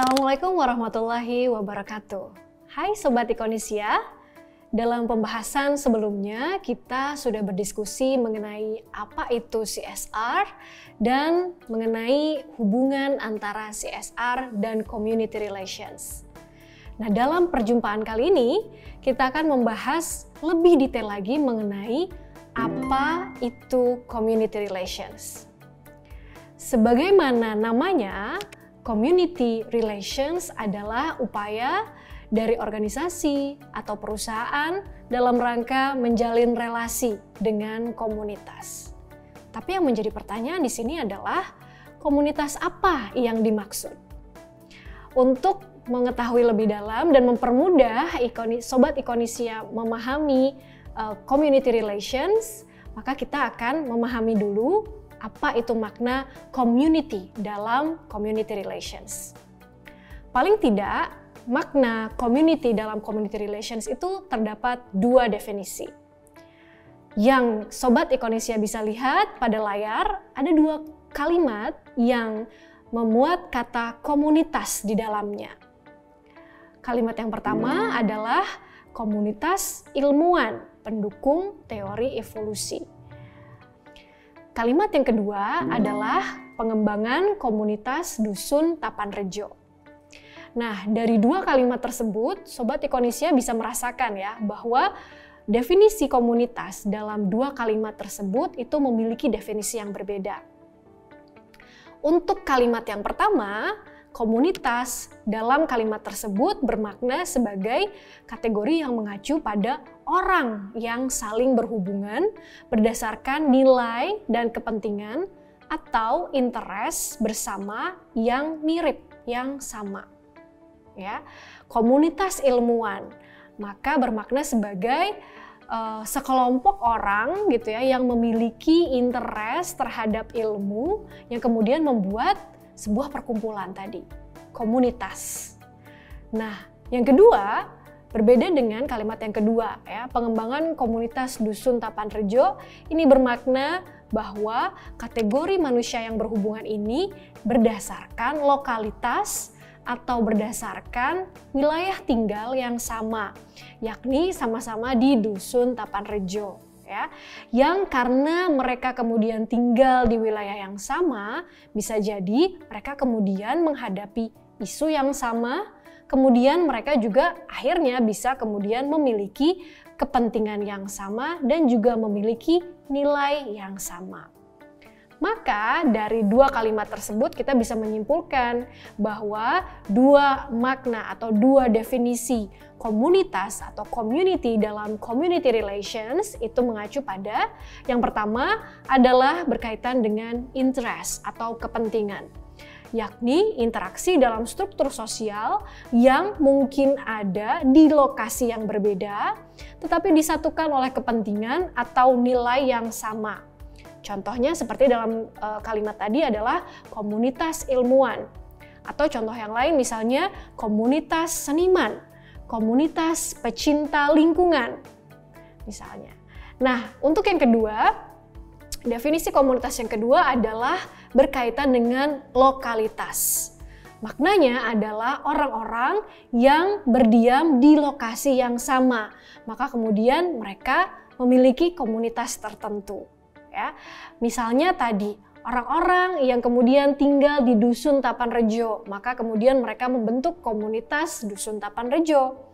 Assalamualaikum warahmatullahi wabarakatuh. Hai Sobat Ikonisia, dalam pembahasan sebelumnya kita sudah berdiskusi mengenai apa itu CSR dan mengenai hubungan antara CSR dan Community Relations. Nah, dalam perjumpaan kali ini kita akan membahas lebih detail lagi mengenai apa itu Community Relations. Sebagaimana namanya, Community Relations adalah upaya dari organisasi atau perusahaan dalam rangka menjalin relasi dengan komunitas. Tapi yang menjadi pertanyaan di sini adalah komunitas apa yang dimaksud? Untuk mengetahui lebih dalam dan mempermudah Sobat Ikonisia memahami Community Relations, maka kita akan memahami dulu apa itu makna community dalam community relations. Paling tidak, makna community dalam community relations itu terdapat dua definisi. Yang Sobat Ikonisia bisa lihat pada layar, ada dua kalimat yang memuat kata komunitas di dalamnya. Kalimat yang pertama adalah komunitas ilmuwan pendukung teori evolusi. Kalimat yang kedua adalah pengembangan komunitas Dusun Tapanrejo. Nah, dari dua kalimat tersebut, Sobat Ikonisia bisa merasakan ya bahwa definisi komunitas dalam dua kalimat tersebut itu memiliki definisi yang berbeda. Untuk kalimat yang pertama, komunitas dalam kalimat tersebut bermakna sebagai kategori yang mengacu pada orang yang saling berhubungan berdasarkan nilai dan kepentingan atau interest bersama yang mirip, yang sama. Ya, komunitas ilmuwan maka bermakna sebagai sekelompok orang gitu ya yang memiliki interest terhadap ilmu yang kemudian membuat sebuah perkumpulan tadi, komunitas. Nah, yang kedua berbeda dengan kalimat yang kedua ya, pengembangan komunitas Dusun Tapanrejo ini bermakna bahwa kategori manusia yang berhubungan ini berdasarkan lokalitas atau berdasarkan wilayah tinggal yang sama, yakni sama-sama di Dusun Tapanrejo. Ya, yang karena mereka kemudian tinggal di wilayah yang sama, bisa jadi mereka kemudian menghadapi isu yang sama, kemudian mereka juga akhirnya bisa kemudian memiliki kepentingan yang sama dan juga memiliki nilai yang sama. Maka dari dua kalimat tersebut kita bisa menyimpulkan bahwa dua makna atau dua definisi komunitas atau community dalam community relations itu mengacu pada yang pertama adalah berkaitan dengan interest atau kepentingan, yakni interaksi dalam struktur sosial yang mungkin ada di lokasi yang berbeda tetapi disatukan oleh kepentingan atau nilai yang sama. Contohnya seperti dalam kalimat tadi adalah komunitas ilmuwan. Atau contoh yang lain misalnya komunitas seniman, komunitas pecinta lingkungan misalnya. Nah, untuk yang kedua, definisi komunitas yang kedua adalah berkaitan dengan lokalitas. Maknanya adalah orang-orang yang berdiam di lokasi yang sama, maka kemudian mereka memiliki komunitas tertentu. Ya, misalnya tadi orang-orang yang kemudian tinggal di Dusun Tapanrejo, maka kemudian mereka membentuk komunitas Dusun Tapanrejo.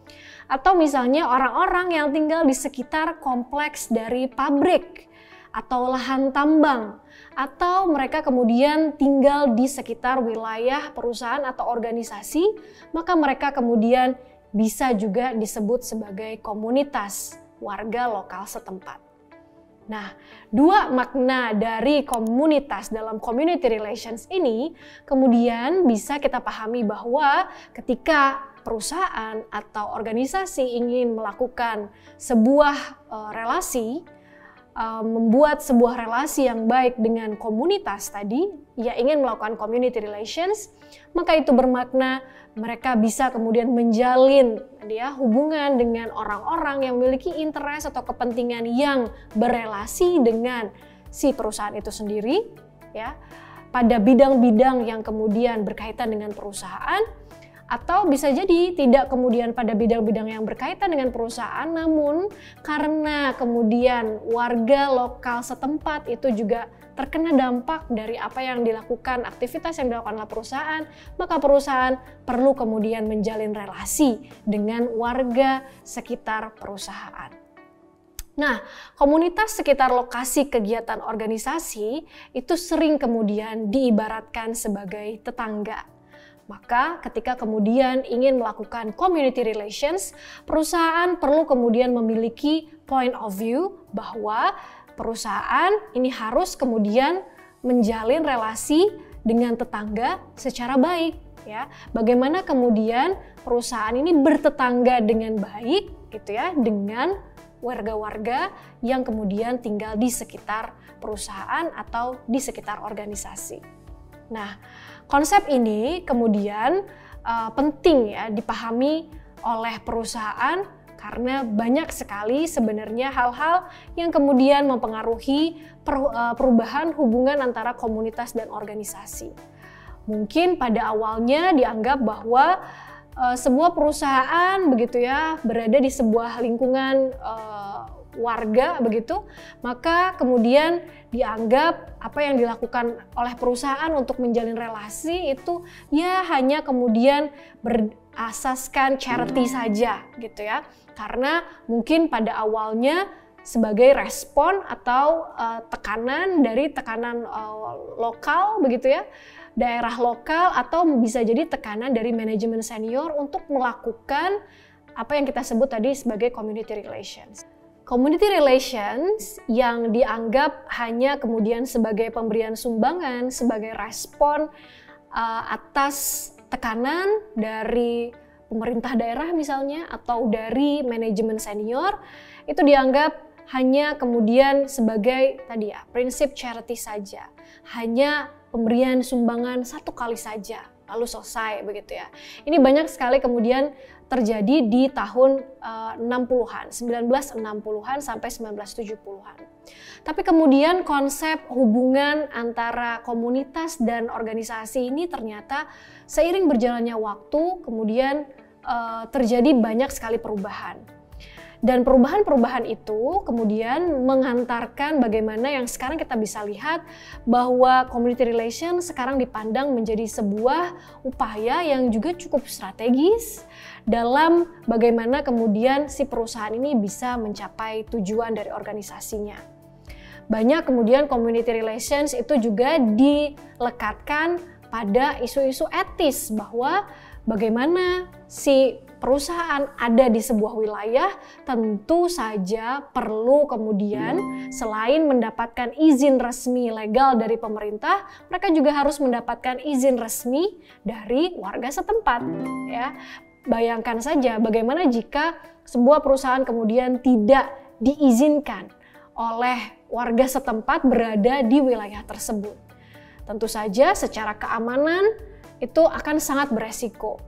Atau misalnya orang-orang yang tinggal di sekitar kompleks dari pabrik atau lahan tambang, atau mereka kemudian tinggal di sekitar wilayah perusahaan atau organisasi, maka mereka kemudian bisa juga disebut sebagai komunitas warga lokal setempat. Nah, dua makna dari komunitas dalam community relations ini kemudian bisa kita pahami bahwa ketika perusahaan atau organisasi ingin melakukan sebuah relasi, membuat sebuah relasi yang baik dengan komunitas tadi, ia ingin melakukan community relations, maka itu bermakna mereka bisa kemudian menjalin hubungan dengan orang-orang yang memiliki interest atau kepentingan yang berelasi dengan si perusahaan itu sendiri, ya, pada bidang-bidang yang kemudian berkaitan dengan perusahaan, Atau bisa jadi tidak kemudian pada bidang-bidang yang berkaitan dengan perusahaan, namun karena kemudian warga lokal setempat itu juga terkena dampak dari apa yang dilakukan, aktivitas yang dilakukan oleh perusahaan, maka perusahaan perlu kemudian menjalin relasi dengan warga sekitar perusahaan. Nah, komunitas sekitar lokasi kegiatan organisasi itu sering kemudian diibaratkan sebagai tetangga. Maka ketika kemudian ingin melakukan community relations, perusahaan perlu kemudian memiliki point of view bahwa perusahaan ini harus kemudian menjalin relasi dengan tetangga secara baik. Ya, bagaimana kemudian perusahaan ini bertetangga dengan baik, gitu ya, dengan warga-warga yang kemudian tinggal di sekitar perusahaan atau di sekitar organisasi. Nah, konsep ini kemudian penting ya dipahami oleh perusahaan karena banyak sekali sebenarnya hal-hal yang kemudian mempengaruhi perubahan hubungan antara komunitas dan organisasi. Mungkin pada awalnya dianggap bahwa sebuah perusahaan begitu ya berada di sebuah lingkungan warga begitu, maka kemudian dianggap apa yang dilakukan oleh perusahaan untuk menjalin relasi itu ya hanya kemudian berasaskan charity saja gitu ya, karena mungkin pada awalnya sebagai respon atau tekanan dari tekanan lokal begitu ya, daerah lokal, atau bisa jadi tekanan dari manajemen senior untuk melakukan apa yang kita sebut tadi sebagai community relations. Community relations yang dianggap hanya kemudian sebagai pemberian sumbangan, sebagai respon atas tekanan dari pemerintah daerah misalnya atau dari manajemen senior, itu dianggap hanya kemudian sebagai tadi ya prinsip charity saja, hanya pemberian sumbangan satu kali saja lalu selesai begitu ya. Ini banyak sekali kemudian terjadi di tahun 60-an, 1960-an sampai 1970-an. Tapi kemudian konsep hubungan antara komunitas dan organisasi ini ternyata seiring berjalannya waktu kemudian terjadi banyak sekali perubahan. Dan perubahan-perubahan itu kemudian menghantarkan bagaimana yang sekarang kita bisa lihat bahwa community relation sekarang dipandang menjadi sebuah upaya yang juga cukup strategis dalam bagaimana kemudian si perusahaan ini bisa mencapai tujuan dari organisasinya. Banyak kemudian community relations itu juga dilekatkan pada isu-isu etis bahwa bagaimana si perusahaan ada di sebuah wilayah tentu saja perlu kemudian selain mendapatkan izin resmi legal dari pemerintah, mereka juga harus mendapatkan izin resmi dari warga setempat ya. Bayangkan saja bagaimana jika sebuah perusahaan kemudian tidak diizinkan oleh warga setempat berada di wilayah tersebut. Tentu saja secara keamanan itu akan sangat beresiko.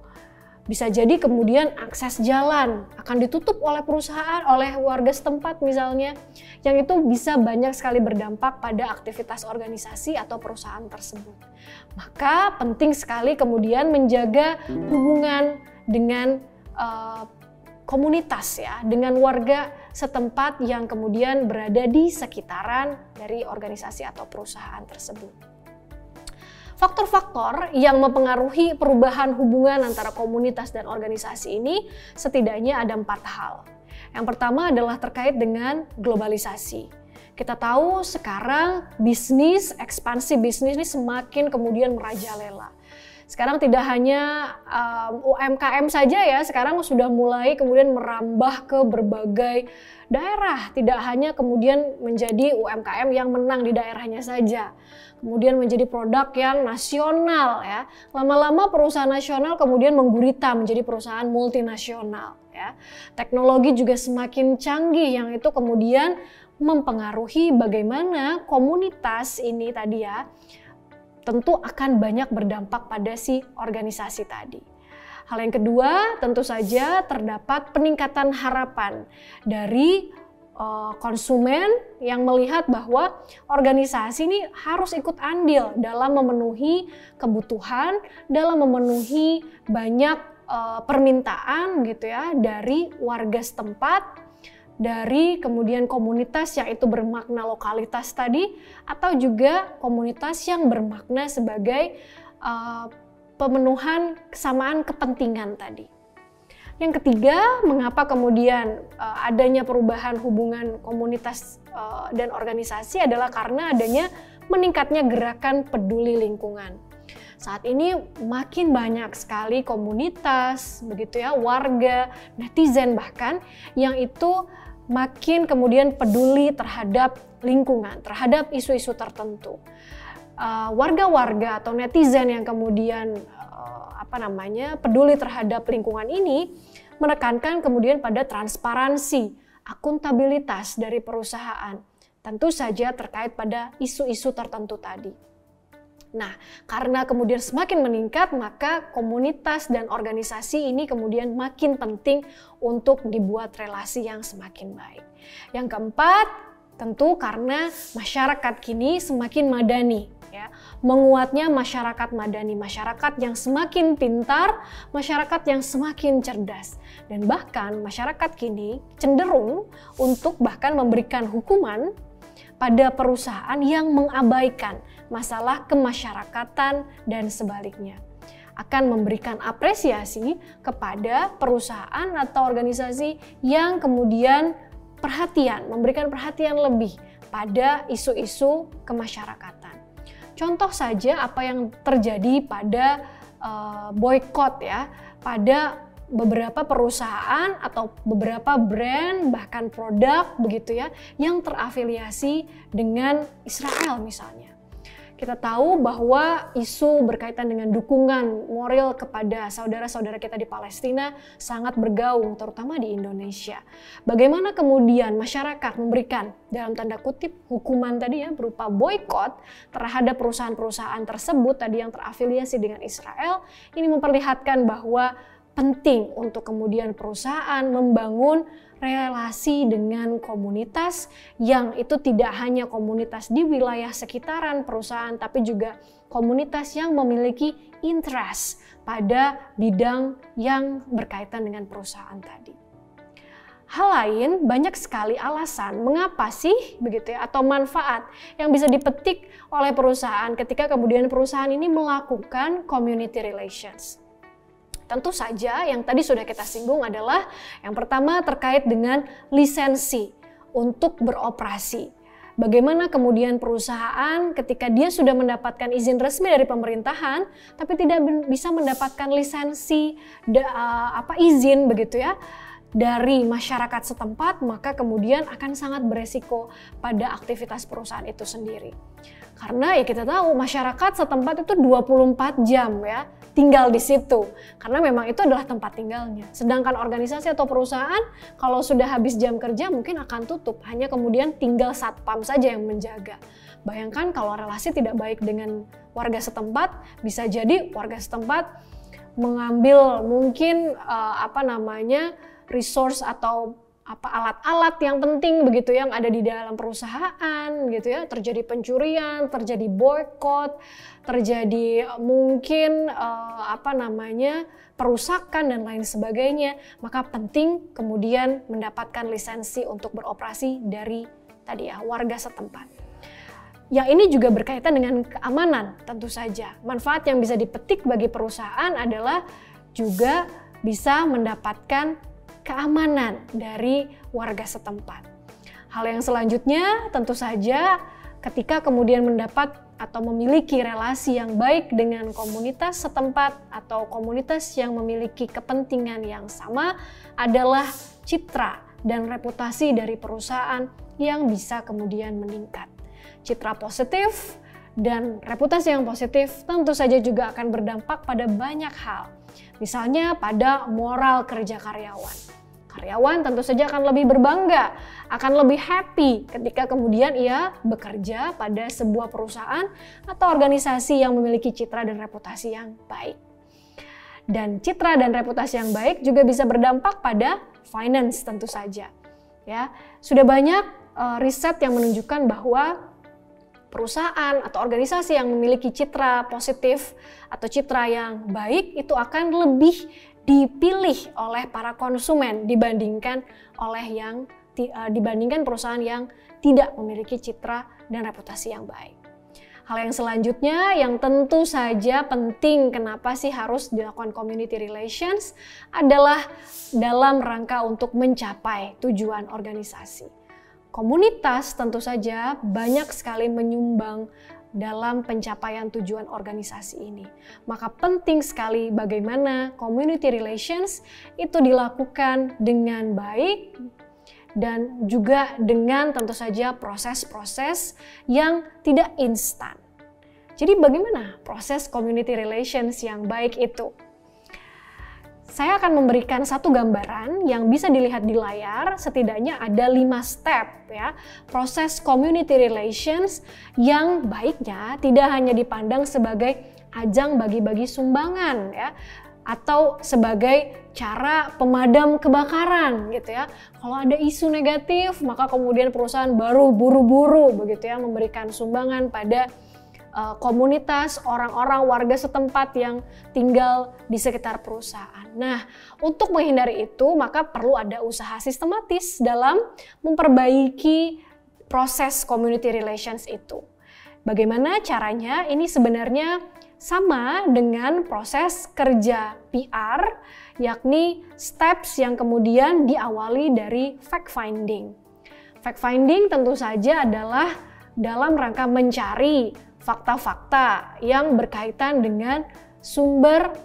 Bisa jadi kemudian akses jalan akan ditutup oleh perusahaan, oleh warga setempat misalnya, yang itu bisa banyak sekali berdampak pada aktivitas organisasi atau perusahaan tersebut. Maka penting sekali kemudian menjaga hubungan dengan komunitas ya, dengan warga setempat yang kemudian berada di sekitaran dari organisasi atau perusahaan tersebut. Faktor-faktor yang mempengaruhi perubahan hubungan antara komunitas dan organisasi ini setidaknya ada 4 hal. Yang pertama adalah terkait dengan globalisasi. Kita tahu sekarang bisnis, ekspansi bisnis ini semakin kemudian merajalela. Sekarang tidak hanya UMKM saja ya, sekarang sudah mulai kemudian merambah ke berbagai daerah. Tidak hanya kemudian menjadi UMKM yang menang di daerahnya saja, kemudian menjadi produk yang nasional ya. Lama-lama perusahaan nasional kemudian menggurita menjadi perusahaan multinasional ya. Teknologi juga semakin canggih yang itu kemudian mempengaruhi bagaimana komunitas ini tadi ya tentu akan banyak berdampak pada si organisasi tadi. Hal yang kedua tentu saja terdapat peningkatan harapan dari konsumen yang melihat bahwa organisasi ini harus ikut andil dalam memenuhi kebutuhan, dalam memenuhi banyak permintaan gitu ya dari warga setempat, dari kemudian komunitas yang itu bermakna lokalitas tadi, atau juga komunitas yang bermakna sebagai pemenuhan kesamaan kepentingan tadi. Yang ketiga, mengapa kemudian adanya perubahan hubungan komunitas dan organisasi adalah karena adanya meningkatnya gerakan peduli lingkungan. Saat ini makin banyak sekali komunitas, begitu ya, warga, netizen bahkan yang itu makin kemudian peduli terhadap lingkungan, terhadap isu-isu tertentu. Warga-warga atau netizen yang kemudian peduli terhadap lingkungan ini menekankan kemudian pada transparansi, akuntabilitas dari perusahaan, tentu saja terkait pada isu-isu tertentu tadi. Nah, karena kemudian semakin meningkat, maka komunitas dan organisasi ini kemudian makin penting untuk dibuat relasi yang semakin baik. Yang keempat, tentu karena masyarakat kini semakin madani. Ya, menguatnya masyarakat madani, masyarakat yang semakin pintar, masyarakat yang semakin cerdas, dan bahkan masyarakat kini cenderung untuk bahkan memberikan hukuman pada perusahaan yang mengabaikan masalah kemasyarakatan dan sebaliknya. Akan memberikan apresiasi kepada perusahaan atau organisasi yang kemudian memberikan perhatian lebih pada isu-isu kemasyarakatan. Contoh saja apa yang terjadi pada boykot ya, pada beberapa perusahaan atau beberapa brand bahkan produk begitu ya yang terafiliasi dengan Israel misalnya. Kita tahu bahwa isu berkaitan dengan dukungan moral kepada saudara-saudara kita di Palestina sangat bergaung, terutama di Indonesia. Bagaimana kemudian masyarakat memberikan dalam tanda kutip hukuman tadi ya berupa boykot terhadap perusahaan-perusahaan tersebut tadi yang terafiliasi dengan Israel, ini memperlihatkan bahwa penting untuk kemudian perusahaan membangun relasi dengan komunitas yang itu tidak hanya komunitas di wilayah sekitaran perusahaan, tapi juga komunitas yang memiliki interest pada bidang yang berkaitan dengan perusahaan tadi. Hal lain, banyak sekali alasan mengapa sih begitu ya, atau manfaat yang bisa dipetik oleh perusahaan ketika kemudian perusahaan ini melakukan community relations. Tentu saja yang tadi sudah kita singgung adalah yang pertama terkait dengan lisensi untuk beroperasi. Bagaimana kemudian perusahaan ketika dia sudah mendapatkan izin resmi dari pemerintahan tapi tidak bisa mendapatkan lisensi izin begitu ya dari masyarakat setempat, maka kemudian akan sangat beresiko pada aktivitas perusahaan itu sendiri. Karena ya kita tahu masyarakat setempat itu 24 jam ya tinggal di situ, karena memang itu adalah tempat tinggalnya. Sedangkan organisasi atau perusahaan kalau sudah habis jam kerja mungkin akan tutup, hanya kemudian tinggal satpam saja yang menjaga. Bayangkan kalau relasi tidak baik dengan warga setempat, bisa jadi warga setempat mengambil mungkin resource atau alat-alat yang penting begitu yang ada di dalam perusahaan gitu ya, terjadi pencurian, terjadi boykot, terjadi mungkin perusakan dan lain sebagainya, maka penting kemudian mendapatkan lisensi untuk beroperasi dari tadi ya warga setempat. Yang ini juga berkaitan dengan keamanan tentu saja. Manfaat yang bisa dipetik bagi perusahaan adalah juga bisa mendapatkan keamanan dari warga setempat. Hal yang selanjutnya tentu saja ketika kemudian mendapat atau memiliki relasi yang baik dengan komunitas setempat atau komunitas yang memiliki kepentingan yang sama adalah citra dan reputasi dari perusahaan yang bisa kemudian meningkat. Citra positif dan reputasi yang positif tentu saja juga akan berdampak pada banyak hal. Misalnya pada moral kerja karyawan. Karyawan tentu saja akan lebih berbangga, akan lebih happy ketika kemudian ia bekerja pada sebuah perusahaan atau organisasi yang memiliki citra dan reputasi yang baik. Dan citra dan reputasi yang baik juga bisa berdampak pada finance tentu saja. ya. Sudah banyak riset yang menunjukkan bahwa perusahaan atau organisasi yang memiliki citra positif atau citra yang baik itu akan lebih dipilih oleh para konsumen dibandingkan perusahaan yang tidak memiliki citra dan reputasi yang baik. Hal yang selanjutnya yang tentu saja penting kenapa sih harus dilakukan community relations adalah dalam rangka untuk mencapai tujuan organisasi. Komunitas tentu saja banyak sekali menyumbang dalam pencapaian tujuan organisasi ini. Maka penting sekali bagaimana community relations itu dilakukan dengan baik dan juga dengan tentu saja proses-proses yang tidak instan. Jadi bagaimana proses community relations yang baik itu? Saya akan memberikan satu gambaran yang bisa dilihat di layar, setidaknya ada 5 step ya. Proses community relations yang baiknya tidak hanya dipandang sebagai ajang bagi-bagi sumbangan ya, atau sebagai cara pemadam kebakaran gitu ya. Kalau ada isu negatif, maka kemudian perusahaan baru buru-buru begitu ya memberikan sumbangan pada komunitas, orang-orang warga setempat yang tinggal di sekitar perusahaan. Nah, untuk menghindari itu maka perlu ada usaha sistematis dalam memperbaiki proses community relations itu. Bagaimana caranya? Ini sebenarnya sama dengan proses kerja PR, yakni steps yang kemudian diawali dari fact finding. Fact finding tentu saja adalah dalam rangka mencari fakta-fakta yang berkaitan dengan sumber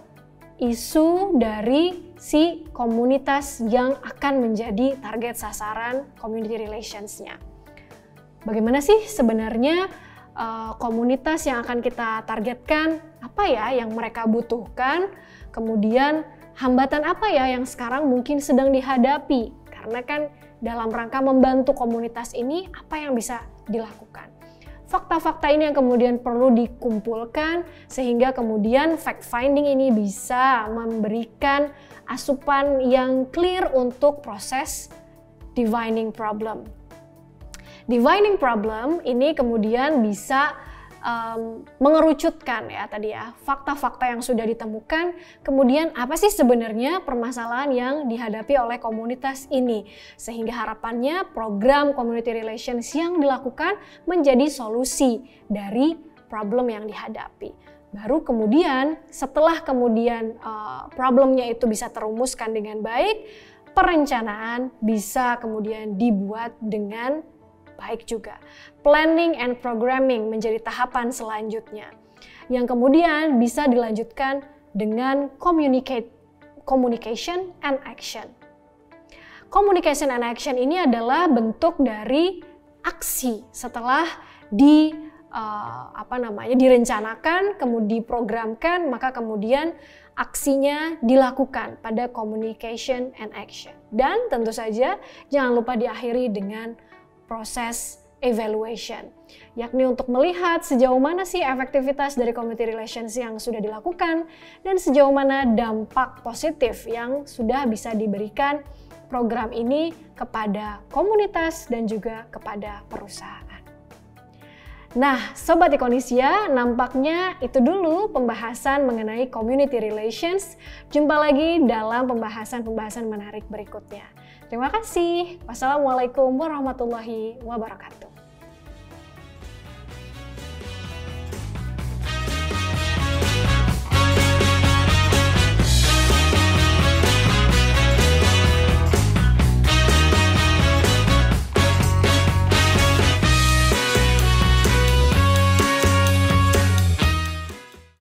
isu dari si komunitas yang akan menjadi target sasaran community relations-nya. Bagaimana sih sebenarnya komunitas yang akan kita targetkan, apa ya yang mereka butuhkan, kemudian hambatan apa ya yang sekarang mungkin sedang dihadapi, karena kan dalam rangka membantu komunitas ini apa yang bisa dilakukan. Fakta-fakta ini yang kemudian perlu dikumpulkan sehingga kemudian fact finding ini bisa memberikan asupan yang clear untuk proses divining problem. Divining problem ini kemudian bisa mengerucutkan ya tadi ya fakta-fakta yang sudah ditemukan, kemudian apa sih sebenarnya permasalahan yang dihadapi oleh komunitas ini, sehingga harapannya program community relations yang dilakukan menjadi solusi dari problem yang dihadapi. Baru kemudian setelah kemudian problemnya itu bisa terumuskan dengan baik, perencanaan bisa kemudian dibuat dengan baik juga. Planning and programming menjadi tahapan selanjutnya yang kemudian bisa dilanjutkan dengan communication and action. Communication and action ini adalah bentuk dari aksi setelah direncanakan, kemudian diprogramkan, maka kemudian aksinya dilakukan pada communication and action. Dan tentu saja jangan lupa diakhiri dengan proses evaluation, yakni untuk melihat sejauh mana sih efektivitas dari community relations yang sudah dilakukan dan sejauh mana dampak positif yang sudah bisa diberikan program ini kepada komunitas dan juga kepada perusahaan. Nah, Sobat Ikonisia, nampaknya itu dulu pembahasan mengenai community relations. Jumpa lagi dalam pembahasan-pembahasan menarik berikutnya. Terima kasih. Wassalamualaikum warahmatullahi wabarakatuh.